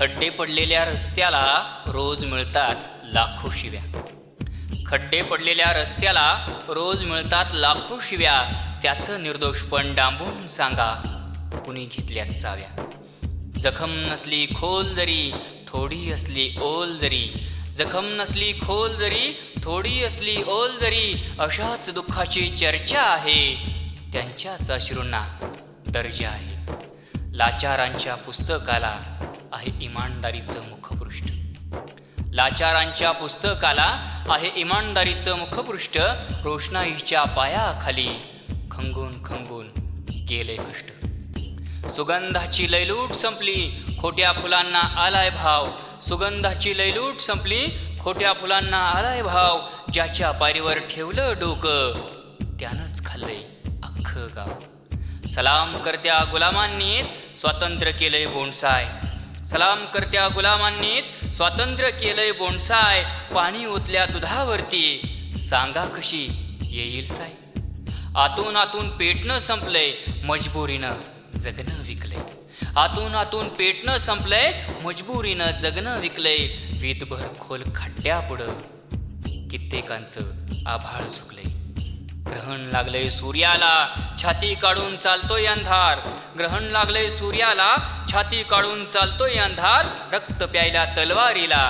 खड्डे पडलेल्या रस्त्याला रोज मिळतात लाखो शिव्या. खड्डे पडलेल्या रस्त्याला रोज मिळतात लाखो शिव्या. त्याचं निर्दोषपण डांबून सांगा कुणी घेतल्यात चाव्या. जखम नसली खोल जरी थोडी असली ओल जरी, जखम नसली खोल जरी थोडी असली ओल जरी, अशाच दुःखाची चर्चा आहे, त्यांच्याच अश्रूंना दर्जा आहे. लाचारांच्या पुस्तकाला आहे इमानदारीचं मुखपृष्ठ. लाचारांच्या पुस्तकाला आहे इमानदारीचं मुखपृष्ठ. रोषणाईच्या पायाखाली खंगून खंगून गेले कष्ट. सुगंधाची लयलूट संपली खोट्या फुलांना आलाय भाव. सुगंधाची लयलूट संपली खोट्या फुलांना आलाय भाव. ज्याच्या पायरीवर ठेवलं डोकं त्यानंच खाल्लंय अख्खं गाव. सलाम करत्या गुलामांनीच स्वातंत्र्य केलंय बोनसाय. सलाम करत्या गुलामांनीच स्वातंत्र्य केलंय बोनसाय. पाणी ओतल्या दुधावरती सांगा कशी येईल साय. आतून आतून पेटणं संपलंय मजबुरीनं जगणं विकलंय. आतून आतून पेटणं संपलंय मजबुरीनं जगणं विकलंय. वीतभर खोल खड्ड्यापुढं कित्येकांचं आभाळ झुकलंय. ग्रहण लागलंय सूर्याला छाती काढून चालतोय अंधार. ग्रहण लागलंय सूर्याला छाती काढून चालतोय अंधार. रक्त प्यायला तलवारीला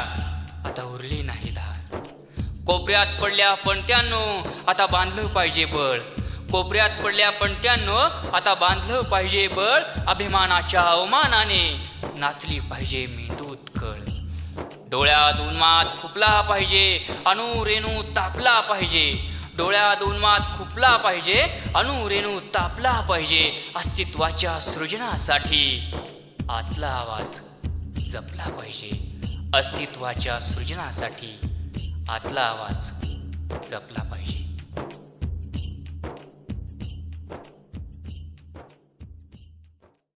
आता उरली नाही धार. कोपऱ्यात पडल्या पणत्यांनो आता बांधलं पाहिजे बळ. कोपऱ्यात पडल्या पणत्यांनो आता बांधलं पाहिजे बळ. अभिमानाच्या अवमानाने नाचली पाहिजे मेंदूत कळ. डोळ्यात उन्माद खुपला पाहिजे अणू रेणू तापला पाहिजे. डोळ्यात उन्माद खुपला पाहिजे अणू रेणू तापला पाहिजे. अस्तित्वाच्या सृजनासाठी आतला आवाज जपला पाहिजे. अस्तित्वाच्या सृजनासाठी आतला आवाज जपला पाहिजे.